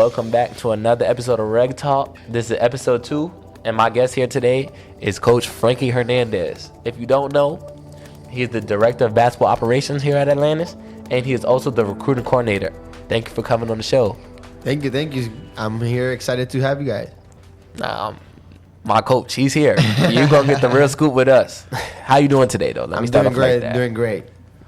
welcome back to another episode of Reg Talk. This is episode 2, and my guest here today is Coach Frankie Hernández. If you don't know, he is the Director of Basketball Operations here at Atlantis, and he is also the recruiting coordinator. Thank you for coming on the show. Thank you. I'm here excited to have you guys. My coach, he's here. You're going to get the real scoop with us. How you doing today, though? Let me start off like that. Doing great.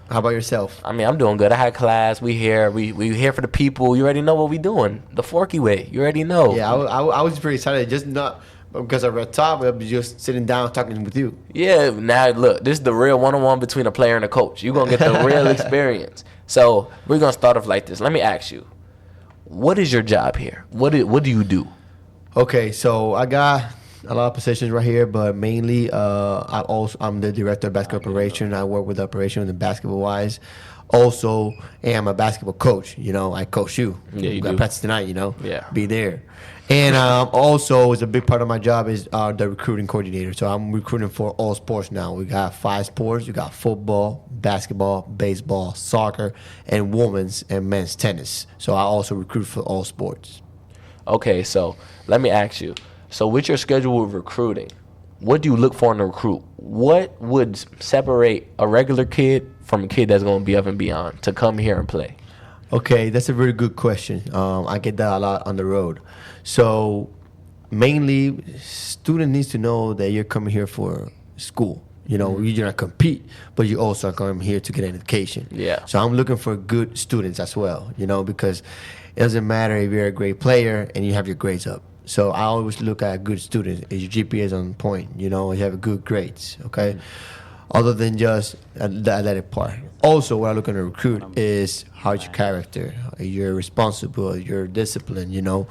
How about yourself? I mean, I'm doing good. I had class. We here. We here for the people. You already know what we doing. The Forky way. You already know. Yeah, I was pretty excited. Just not because I read top, but just sitting down talking with you. Yeah, now look, this is the real one-on-one between a player and a coach. You're going to get the real experience. So we're going to start off like this. Let me ask you, what is your job here? What do you do? Okay, so I got a lot of positions right here, but mainly I'm the Director of Basketball Operations. I work with operations and basketball-wise. Also, am a basketball coach. You know, I coach you. Yeah, you got do. practice tonight, you know. Yeah. Be there. And also, is a big part of my job is the recruiting coordinator. So I'm recruiting for all sports now. We got 5 sports. We got football, basketball, baseball, soccer, and women's and men's tennis. So I also recruit for all sports. Okay, so let me ask you. So with your schedule with recruiting, what do you look for in a recruit? What would separate a regular kid from a kid that's going to be up and beyond to come here and play? Okay, that's a very good question. I get that a lot on the road. So mainly, student needs to know that you're coming here for school. You know, you're not compete, but you also are coming here to get an education. Yeah. So I'm looking for good students as well, you know, because it doesn't matter if you're a great player and you have your grades up. So I always look at good students. Is your GPA is on point? You know, you have good grades, okay? Other than just the athletic part. Also, what I look at a recruit is how's your character. You're responsible. You're disciplined, you know.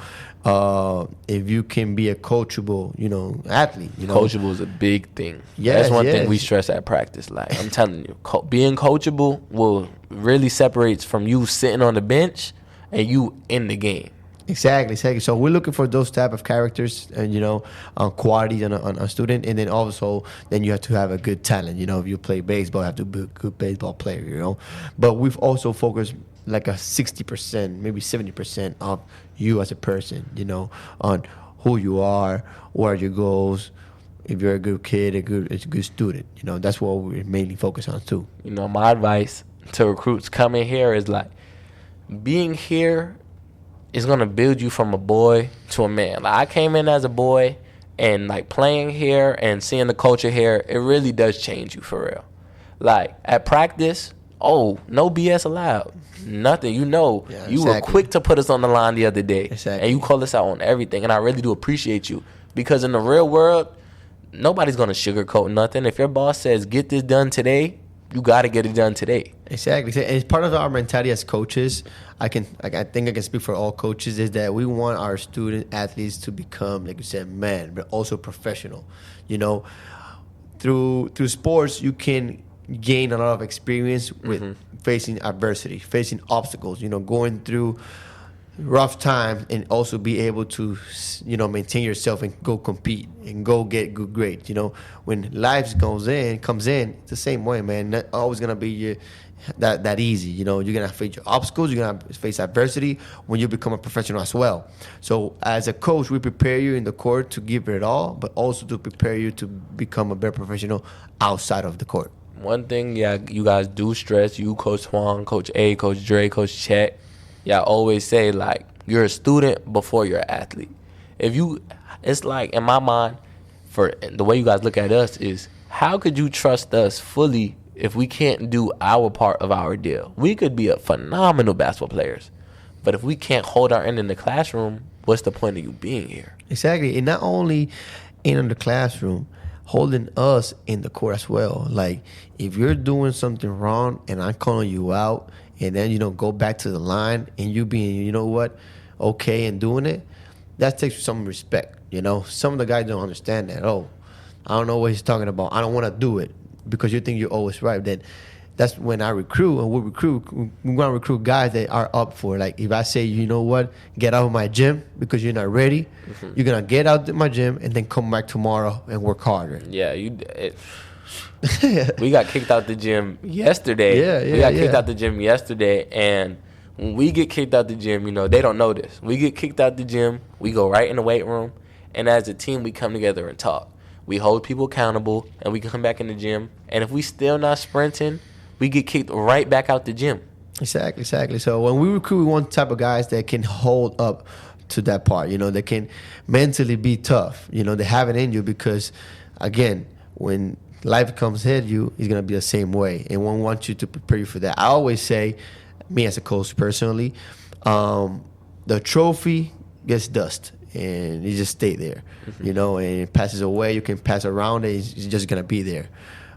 If you can be a coachable, you know, athlete. You know? Coachable is a big thing. Yes, that's one thing we stress at practice. Like, I'm telling you, being coachable will really separates from you sitting on the bench and you in the game. Exactly. So we're looking for those type of characters and, you know, qualities on a student. And then also, then you have to have a good talent. You know, if you play baseball, you have to be a good baseball player, you know. But we've also focused like a 60%, maybe 70% of you as a person, you know, on who you are, what are your goals. If you're a good kid, a good student, you know, that's what we mainly focus on too. You know, my advice to recruits coming here is like, being here is going to build you from a boy to a man. Like, I came in as a boy, and like playing here and seeing the culture here, it really does change you for real. Like at practice, no BS allowed. Nothing. You know, Yeah, you were quick to put us on the line the other day. Exactly. And you call us out on everything. And I really do appreciate you. Because in the real world, nobody's going to sugarcoat nothing. If your boss says, get this done today, you got to get it done today. Exactly. And it's part of our mentality as coaches. I think I can speak for all coaches, is that we want our student athletes to become, like you said, men, but also professional. You know, through sports, you can gain a lot of experience with facing adversity, facing obstacles, you know, going through rough times, and also be able to, you know, maintain yourself and go compete and go get good grades. You know, when life comes in, it's the same way, man. Not always gonna be that easy. You know, you're gonna face your obstacles, you're gonna face adversity when you become a professional as well. So as a coach, we prepare you in the court to give it all, but also to prepare you to become a better professional outside of the court. One thing, you guys do stress, you, Coach Huang, Coach A, Coach Dre, Coach Chet, y'all always say, like, you're a student before you're an athlete. It's like, in my mind, for the way you guys look at us is, how could you trust us fully if we can't do our part of our deal? We could be a phenomenal basketball players, but if we can't hold our end in the classroom, what's the point of you being here? Exactly. And not only in the classroom, holding us in the court as well. Like, if you're doing something wrong and I'm calling you out, and then, you know, go back to the line and you being, you know what, okay and doing it, that takes some respect, you know. Some of the guys don't understand that. I don't know what he's talking about. I don't want to do it because you think you're always right. Then that's when I recruit, and we're going to recruit guys that are up for it. Like, if I say, you know what, get out of my gym because you're not ready, you're going to get out of my gym and then come back tomorrow and work harder. Yeah, we got kicked out the gym yesterday. We got kicked out the gym yesterday, and when we get kicked out the gym, they don't know this. We get kicked out the gym, we go right in the weight room, and as a team, we come together and talk. We hold people accountable, and we can come back in the gym. And if we still not sprinting, we get kicked right back out the gym. Exactly. So when we recruit, we want type of guys that can hold up to that part, that can mentally be tough. They have it in you because, again, when life comes hit you, it's going to be the same way. And we want you to prepare you for that. I always say, me as a coach personally, the trophy gets dust. And you just stay there, and it passes away. You can pass around it. It's just going to be there.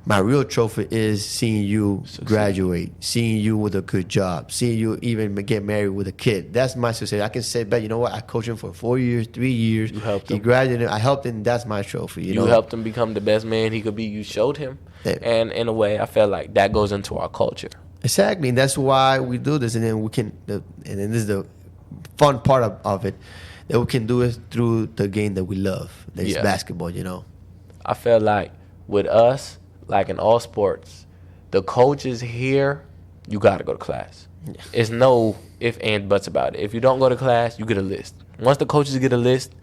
My real trophy is seeing you graduate, seeing you with a good job, seeing you even get married with a kid. That's my success. I can say, but you know what? I coached him for 4 years, 3 years. You helped him. He graduated. I helped him. That's my trophy. You helped him become the best man he could be. You showed him. Yeah. And in a way, I felt like that goes into our culture. Exactly. And that's why we do this. And then and then this is the fun part of it, that we can do it through the game that we love. That is basketball, I feel like with us, like in all sports, the coaches here, you got to go to class. Yeah. It's no ifs, ands, buts about it. If you don't go to class, you get a list. Once the coaches get a list,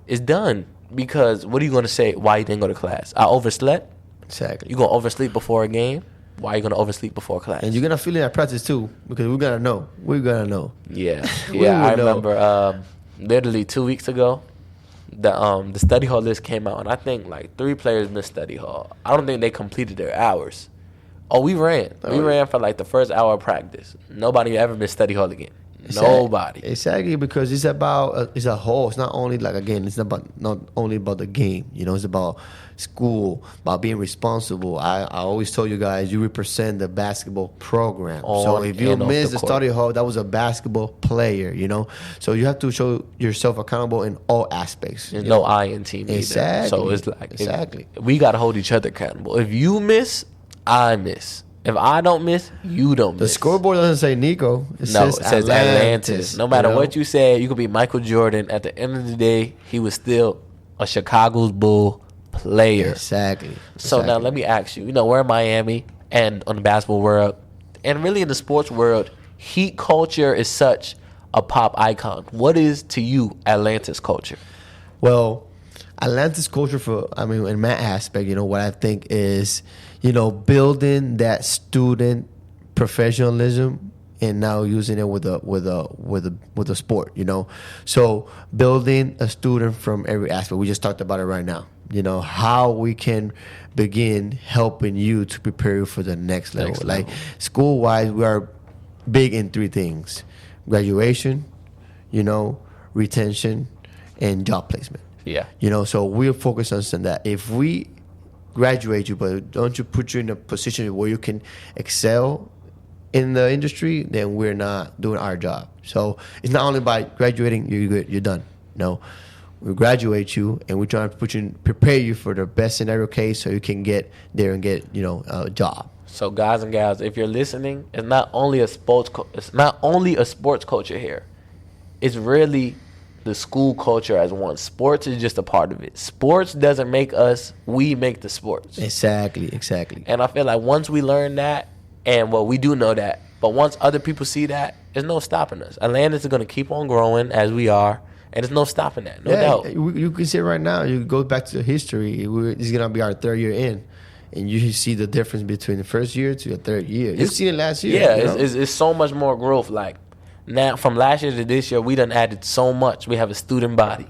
it's done. Because what are you going to say why you didn't go to class? I overslept? Exactly. You're going to oversleep before a game? Why are you going to oversleep before class? And you're going to feel it at practice too, because we're going to know. We're going to know. Yeah. I remember literally 2 weeks ago, the study hall list came out, and I think like 3 players missed study hall. I don't think they completed their hours. Oh, we ran. We ran for like the first hour of practice. Nobody ever missed study hall again. Nobody. Exactly, because it's about it's a whole. It's not only like, again, it's not only about the game. It's about school, about being responsible. I always told you guys, you represent the basketball program. So if you miss the study hall, that was a basketball player. So you have to show yourself accountable in all aspects. There's no I in team either. Exactly. So it's like we got to hold each other accountable. If you miss, I miss. If I don't miss, you don't miss. The scoreboard doesn't say Nico. It says Atlantis. No matter what you say, you could be Michael Jordan. At the end of the day, he was still a Chicago's Bull player. Exactly. So now let me ask you, we're in Miami and on the basketball world, and really in the sports world, Heat culture is such a pop icon. What is to you Atlantis culture? Well, Atlantis culture in my aspect, what I think is, building that student professionalism and now using it with a sport, So building a student from every aspect. We just talked about it right now. How we can begin helping you to prepare you for the next level. Like school-wise, we are big in 3 things: graduation, retention, and job placement. Yeah. So we're focused on that. If we graduate you, but don't you put you in a position where you can excel in the industry, then we're not doing our job. So it's not only by graduating, you're done. No. We graduate you, and we're trying to prepare you for the best scenario case, so you can get there and get a job. So guys and gals, if you're listening, it's not only a sports culture here. It's really the school culture as one. Sports is just a part of it. Sports doesn't make us; we make the sports. Exactly. And I feel like once we learn that, and we do know that, but once other people see that, there's no stopping us. Atlantis is going to keep on growing as we are. And there's no stopping that, no doubt. You can see it right now. You go back to history. It's going to be our 3rd year in. And you see the difference between the first year to the 3rd year. You've seen it last year. Yeah, it's so much more growth. Like, now, from last year to this year, we done added so much. We have a student body.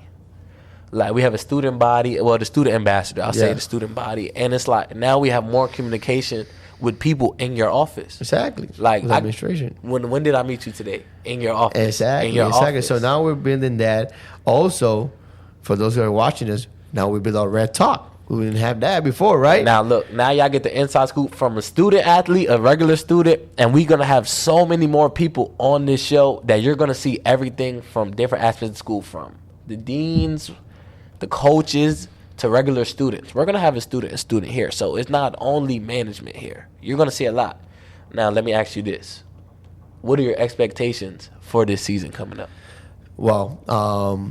Like, we have a student body. Well, the student ambassador. I'll say the student body. And it's like, now we have more communication with people in your office. Exactly. Like with administration. When did I meet you today? In your office. Exactly. In your office. So now we're building that. Also, for those who are watching us, now we build our Red Talk. We didn't have that before, right? Now look, now y'all get the inside scoop from a student athlete, a regular student, and we're gonna have so many more people on this show that you're gonna see everything from different aspects of school, from the deans, the coaches, to regular students. We're gonna have a student here. So it's not only management here. You're gonna see a lot. Now let me ask you this. What are your expectations for this season coming up? Well,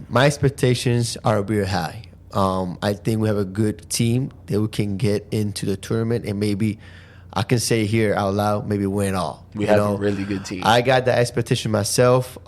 my expectations are very high. I think we have a good team that we can get into the tournament and maybe I can say here out loud, maybe win all. We have a really good team. I got that expectation myself.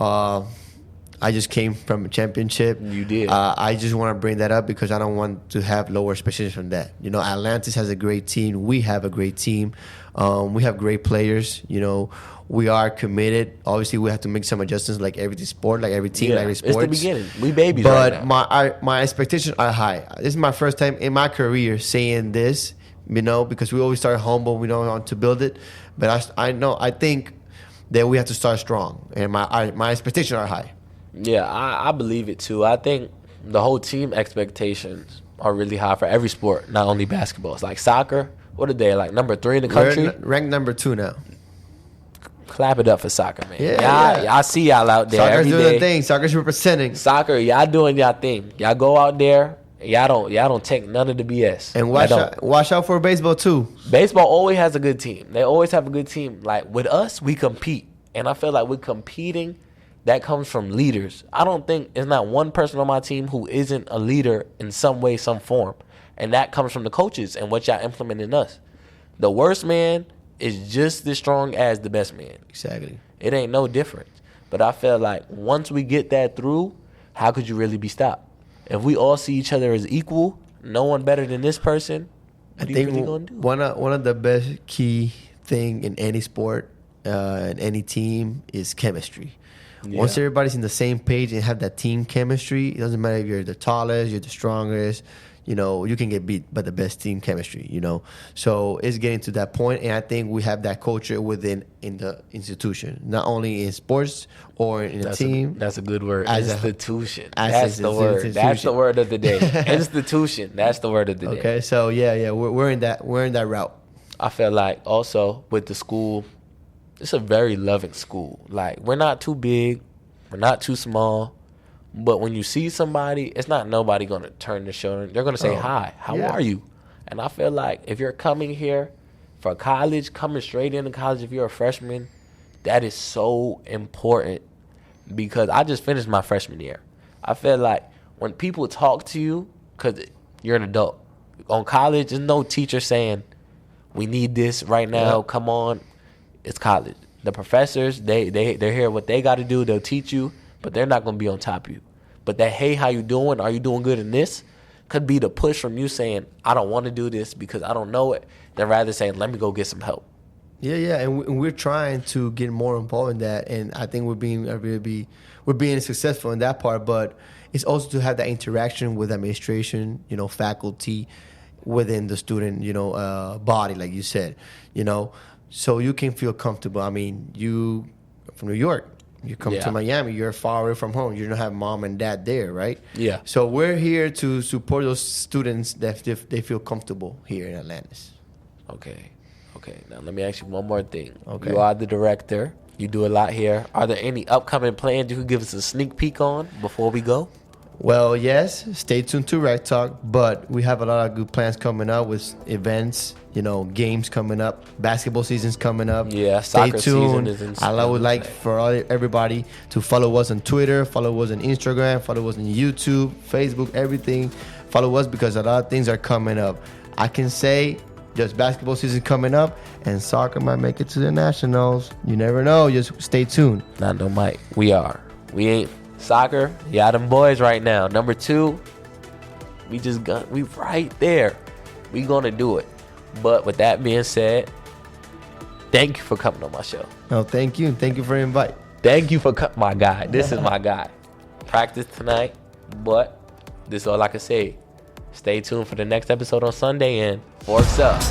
I just came from a championship. You did. I just want to bring that up because I don't want to have lower expectations from that. You know, Atlantis has a great team. We have a great team. We have great players. You know, we are committed. Obviously, we have to make some adjustments like every sport, like every team, like every sport. It's the beginning. We babies right now. But my expectations are high. This is my first time in my career saying this, you know, because we always start humble. We don't want to build it. But I think that we have to start strong. And my expectations are high. Yeah, I believe it too. I think the whole team expectations are really high for every sport, not only basketball. It's like soccer. What are they, like number 3 in the country? We're ranked number 2 now. Clap it up for soccer, man. Yeah. I see y'all out there Soccer's every doing day. the thing. Soccer's representing. Soccer, y'all doing y'all thing. Y'all go out there. Y'all don't take none of the BS. And watch out for baseball too. Baseball always has a good team. They always have a good team. Like with us, we compete, and I feel like we're competing. That comes from leaders. I don't think there's not one person on my team who isn't a leader in some way, some form, and that comes from the coaches and what y'all implement in us. The worst man is just as strong as the best man. Exactly. It ain't no difference. But I feel like once we get that through, how could you really be stopped? If we all see each other as equal, no one better than this person, what are you really going to do? One of the best key thing in any sport, in any team, is chemistry. Yeah. Once everybody's in the same page and have that team chemistry, it doesn't matter if you're the tallest, you're the strongest, you know, you can get beat by the best team chemistry, you know. So it's getting to that point, and I think we have that culture within in the institution, not only in sports or in a team. That's a good word. Institution. That's the word. That's the word of the day. Institution. That's the word of the day. Okay, so yeah, we're in that route. I feel like also with the school, it's a very loving school. Like, we're not too big, we're not too small, but when you see somebody, it's not nobody going to turn their shoulder. They're going to say, hi, how are you? And I feel like if you're coming here for college, coming straight into college, if you're a freshman, that is so important because I just finished my freshman year. I feel like when people talk to you, because you're an adult, on college, there's no teacher saying, we need this right now, come on. It's college. The professors, they're here. What they got to do, they'll teach you, but they're not going to be on top of you. But that, hey, how you doing? Are you doing good in this? Could be the push from you saying, I don't want to do this because I don't know it, than rather saying, let me go get some help. Yeah, and we're trying to get more involved in that, and I think we're being successful in that part. But it's also to have that interaction with administration, you know, faculty, within the student, you know, body, like you said, you know. So you can feel comfortable. I mean, you from New York, you come to Miami, you're far away from home. You don't have mom and dad there, right? Yeah. So we're here to support those students that they feel comfortable here in Atlantis. Okay. Now let me ask you one more thing. Okay. You are the director. You do a lot here. Are there any upcoming plans you could give us a sneak peek on before we go? Well, yes. Stay tuned to Rec Talk, but we have a lot of good plans coming up with events, you know, games coming up, basketball season's coming up. Yeah, stay soccer tuned. season is in. I would like for everybody to follow us on Twitter, follow us on Instagram, follow us on YouTube, Facebook, everything. Follow us because a lot of things are coming up. I can say just basketball season coming up, and soccer might make it to the nationals. You never know. Just stay tuned. Not no Mike. We ain't. Soccer, yeah, them boys right now. Number 2, we right there. We gonna do it. But with that being said, thank you for coming on my show. No, thank you. Thank you for the invite. Thank you for my guy. This is my guy. Practice tonight, but this is all I can say. Stay tuned for the next episode on Sunday, and Forks Up.